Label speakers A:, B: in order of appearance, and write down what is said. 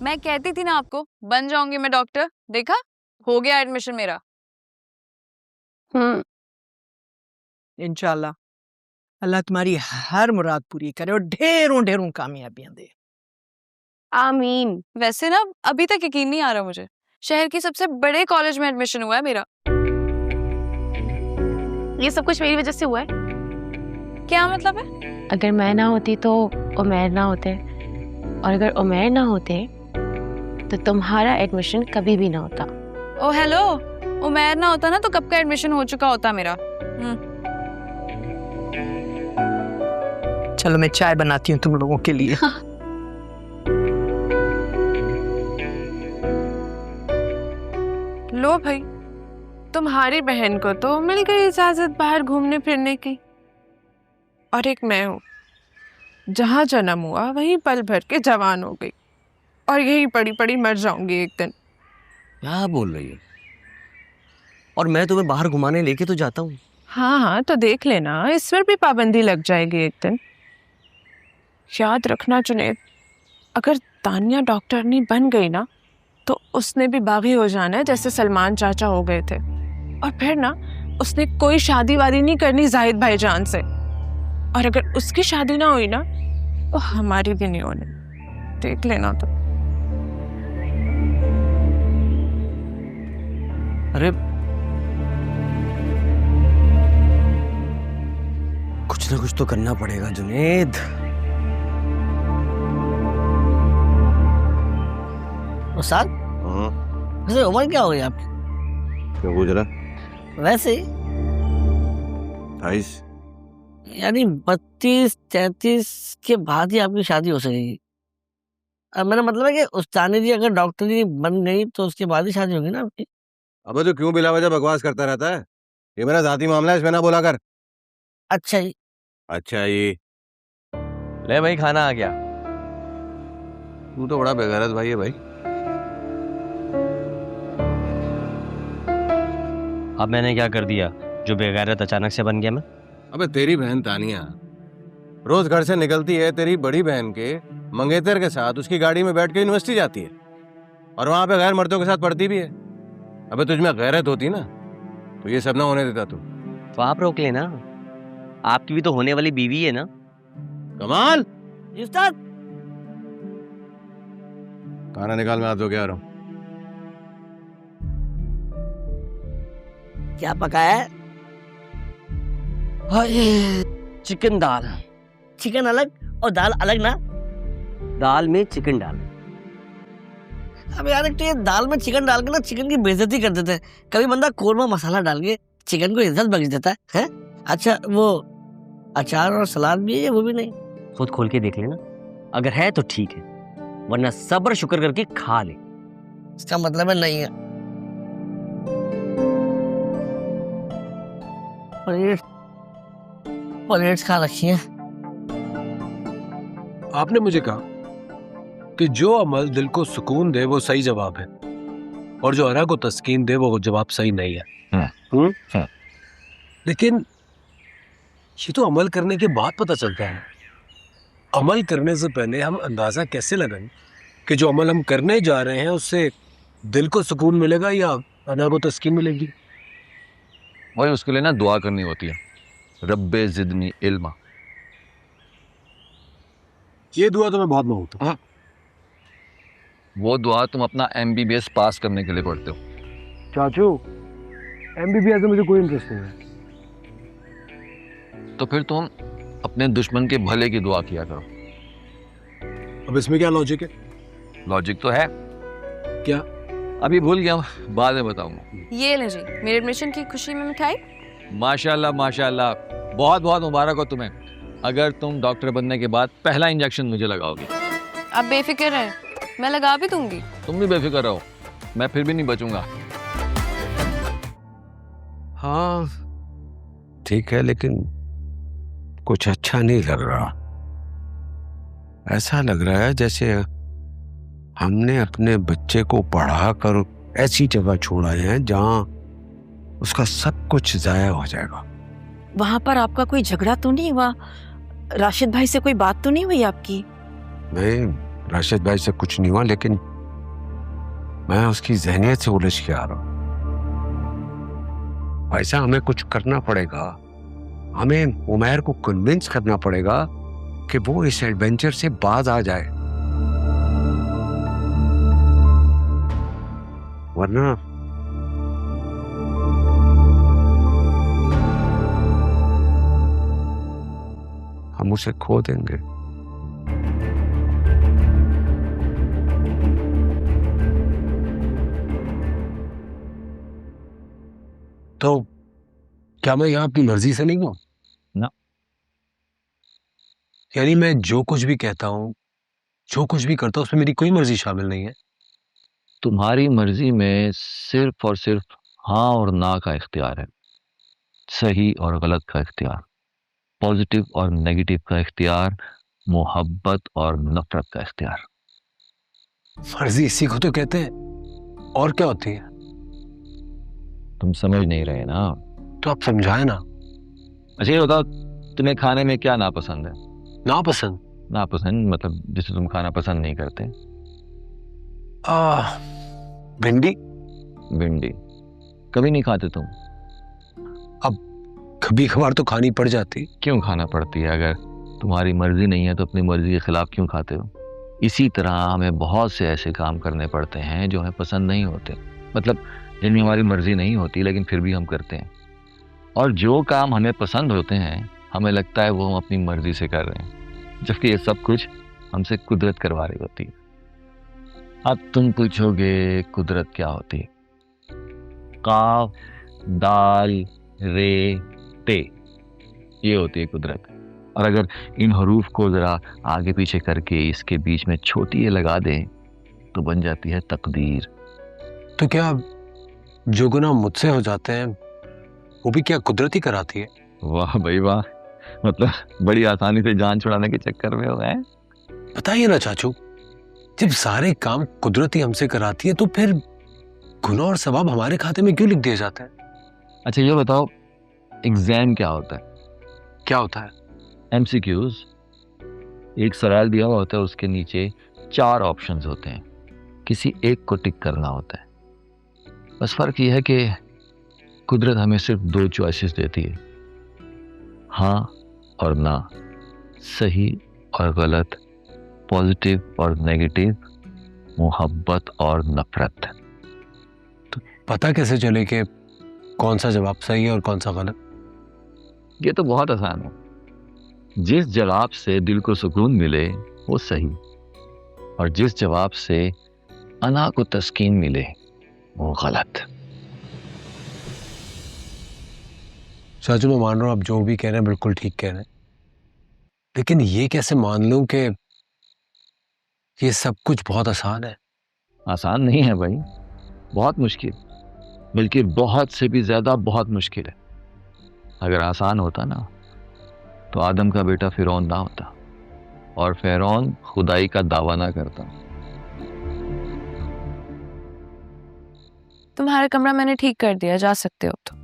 A: मैं कहती थी ना आपको, बन जाऊंगी मैं डॉक्टर। देखा, हो गया एडमिशन मेरा।
B: इंशाल्लाह अल्लाह तुम्हारी हर मुराद पूरी करे और ढेरों ढेरों कामयाबियां दे।
C: आमीन।
A: वैसे ना अभी तक यकीन नहीं आ रहा मुझे, शहर के सबसे बड़े कॉलेज में एडमिशन हुआ है मेरा।
C: ये सब कुछ मेरी वजह से हुआ है।
A: क्या मतलब है?
C: अगर मैं ना होती तो उमैर ना होते, और अगर उमैर ना होते तो तुम्हारा एडमिशन कभी भी ना होता।
A: ओ हेलो, उमैर ना होता ना तो कब का एडमिशन हो चुका होता मेरा।
B: चलो मैं चाय बनाती हूँ तुम लोगों के लिए।
D: लो भाई, तुम्हारी बहन को तो मिल गई इजाजत बाहर घूमने फिरने की, और एक मैं हूँ, जहाँ जन्म हुआ वहीं पल भर के जवान हो गई, और यही पड़ी पड़ी मर जाऊंगी एक दिन।
E: क्या बोल रही है? और मैं तुम्हें बाहर घुमाने लेके तो जाता हूँ।
D: हाँ हाँ, तो देख लेना, इस पर भी पाबंदी लग जाएगी एक दिन। याद रखना जुनैद, अगर तानिया डॉक्टरनी बन गई ना तो उसने भी बागी हो जाना है, जैसे सलमान चाचा हो गए थे। और फिर ना उसने कोई शादी वादी नहीं करनी जाहिद भाईजान से, और अगर उसकी शादी ना हुई ना तो हमारी भी नहीं होनी, देख लेना। तो
E: अरे कुछ ना कुछ तो करना पड़ेगा जुनैद।
F: उस्ताद, वैसे उम्र क्या हो गई आपकी?
G: क्या पूछ रहा?
F: वैसे ही
G: 28।
F: यानी 32-33 के बाद ही आपकी शादी हो सकेगी। अब मेरा मतलब है कि उस्तानी जी अगर डॉक्टरी बन गई तो उसके बाद ही शादी होगी ना आपकी।
G: अबे तो क्यों बिला वजह बकवास करता रहता है? ये मेरा जाती मामला है, इसमें ना बोला कर।
F: अच्छा जी।
G: अच्छा ये
E: ले भाई, खाना आ गया।
G: तू तो बड़ा बेगैरत भाई है भाई।
E: अब मैंने क्या कर दिया जो बेगैरत अचानक से बन गया मैं?
G: अबे तेरी बहन तानिया रोज घर से निकलती है तेरी बड़ी बहन के मंगेतर के साथ, उसकी गाड़ी में बैठ के यूनिवर्सिटी जाती है, और वहां पे गैर मर्दों के साथ पढ़ती भी है। अबे तुझमें गैरत होती ना तो ये सब ना होने देता तू।
E: तो आप रोक लेना, आपकी भी तो होने वाली बीवी है ना।
G: कमाल,
F: जी उस्ताद।
G: खाना निकाल, मैं हाथ धो के आ रहा हूँ।
F: क्या पकाया है?
E: चिकन दाल।
F: चिकन अलग और दाल अलग ना?
E: दाल में चिकन डाल।
F: अब यार एक तो ये दाल में चिकन डाल के ना चिकन की बेइज्जती कर देते हैं। कभी बंदा कोरमा मसाला डाल के चिकन को इज्जत बख्श देता है? अच्छा वो अचार और सलाद भी है या वो भी नहीं?
E: खुद खोल के देख लेना, अगर है तो ठीक है, वरना सब्र शुक्र करके खा ले।
F: इसका मतलब है नहीं है। प्लेट्स खा रखी है।
H: आपने मुझे कहा कि जो अमल दिल को सुकून दे वो सही जवाब है, और जो अरा को तस्कीन दे वो जवाब सही नहीं है। लेकिन ये तो अमल करने के बाद पता चलता है। अमल करने से पहले हम अंदाजा कैसे लगाएं कि जो अमल हम करने जा रहे हैं उससे दिल को सुकून मिलेगा या अरा को तस्कीन मिलेगी?
I: भाई उसके लिए ना दुआ करनी होती है, रब्बे जिदनी इल्मा।
H: ये दुआ तो मैं बहुत मांगता हूँ।
I: वो दुआ तुम अपना MBBS पास करने के लिए पढ़ते हो।
H: चाचू, MBBS में मुझे कोई इंटरेस्ट नहीं है।
I: तो फिर तुम अपने दुश्मन के भले की दुआ किया करो।
H: अब इसमें क्या लॉजिक है?
I: लॉजिक तो है।
H: क्या?
I: अभी भूल गया, बाद में बताऊंगा।
A: ये ले जी, मेरे एडमिशन की खुशी में मिठाई।
I: माशाल्लाह माशाल्लाह, बहुत बहुत मुबारक हो तुम्हें। अगर तुम डॉक्टर बनने के बाद पहला इंजेक्शन मुझे लगाओगी।
A: अब बेफिक्र रहे, मैं लगा भी दूंगी।
I: तुम भी बेफिक्र रहो, मैं फिर भी नहीं बचूंगा।
J: हाँ ठीक है, लेकिन कुछ अच्छा नहीं लग रहा। ऐसा लग रहा है जैसे हमने अपने बच्चे को पढ़ाकर ऐसी जगह छोड़ा है जहां उसका सब कुछ जाया हो जाएगा।
K: वहां पर आपका कोई झगड़ा तो नहीं हुआ? राशिद भाई से कोई बात तो नहीं हुई आपकी?
J: मैं राशिद भाई से कुछ नहीं हुआ, लेकिन मैं उसकी जहनियत से उलझ के आ रहा हूं। ऐसा हमें कुछ करना पड़ेगा, हमें उमैर को कन्विंस करना पड़ेगा कि वो इस एडवेंचर से बाज आ जाए, वरना हम उसे खो देंगे।
H: तो क्या मैं यहाँ अपनी मर्जी से नहीं हूँ?
I: ना।
H: यानी मैं जो कुछ भी कहता हूँ, जो कुछ भी करता हूँ, उसमें मेरी कोई मर्जी शामिल नहीं है?
I: तुम्हारी मर्जी में सिर्फ और सिर्फ हाँ और ना का इख्तियार है, सही और गलत का इख्तियार, पॉजिटिव और नेगेटिव का इख्तियार, मोहब्बत और नफरत का इख्तियार।
H: मर्जी इसी को तो कहते हैं, और क्या होती है?
I: तुम समझ नहीं रहे ना।
H: तो आप समझाए ना।
I: अच्छा ये बताओ, तुम्हें खाने में क्या नापसंद है?
H: नापसंद?
I: नापसंद मतलब जिसे तुम खाना पसंद नहीं करते।
H: भिंडी।
I: भिंडी कभी नहीं खाते तुम?
H: अब कभी कभार तो खानी पड़ जाती।
I: क्यों खाना पड़ती है? अगर तुम्हारी मर्जी नहीं है तो अपनी मर्जी के खिलाफ क्यों खाते हो? इसी तरह हमें बहुत से ऐसे काम करने पड़ते हैं जो हमें पसंद नहीं होते, मतलब जिनमें हमारी मर्जी नहीं होती लेकिन फिर भी हम करते हैं। और जो काम हमें पसंद होते हैं हमें लगता है वो हम अपनी मर्जी से कर रहे हैं, जबकि ये सब कुछ हमसे कुदरत करवा रही होती है। अब तुम पूछोगे कुदरत क्या होती है? काफ दाल रे ते, ये होती है कुदरत। और अगर इन हरूफ को जरा आगे पीछे करके इसके बीच में छोटी ए लगा दें तो बन जाती है तकदीर।
H: तो क्या जो गुनाह मुझसे हो जाते हैं वो भी क्या कुदरत ही कराती है?
I: वाह भाई वाह, मतलब बड़ी आसानी से जान छुड़ाने के चक्कर में हो गए।
H: बताइए ना चाचू, जब सारे काम कुदरत ही हमसे कराती है तो फिर गुनाह और सवाब हमारे खाते में क्यों लिख दिए जाते हैं?
I: अच्छा ये बताओ, एग्जाम क्या होता है?
H: क्या होता है?
I: MCQs। एक सवाल दिया हुआ होता है, उसके नीचे 4 ऑप्शंस होते हैं, किसी एक को टिक करना होता है। बस फर्क यह है कि कुदरत हमें सिर्फ 2 चॉइसेस देती है, हाँ और ना, सही और गलत, पॉजिटिव और नेगेटिव, मोहब्बत और नफरत।
H: तो पता कैसे चले कि कौन सा जवाब सही है और कौन सा गलत?
I: ये तो बहुत आसान है, जिस जवाब से दिल को सुकून मिले वो सही, और जिस जवाब से अना को तस्कीन मिले वो गलत।
H: चाचू मैं मान रहा हूँ आप जो भी कह रहे हैं बिल्कुल ठीक कह रहे हैं, लेकिन ये कैसे मान लूं कि ये सब कुछ बहुत आसान है?
I: आसान नहीं है भाई, बहुत मुश्किल, बल्कि बहुत से भी ज्यादा बहुत मुश्किल है। अगर आसान होता ना तो आदम का बेटा फिरौन ना होता और फिरौन खुदाई का दावा ना करता।
A: तुम्हारा कमरा मैंने ठीक कर दिया, जा सकते हो तो।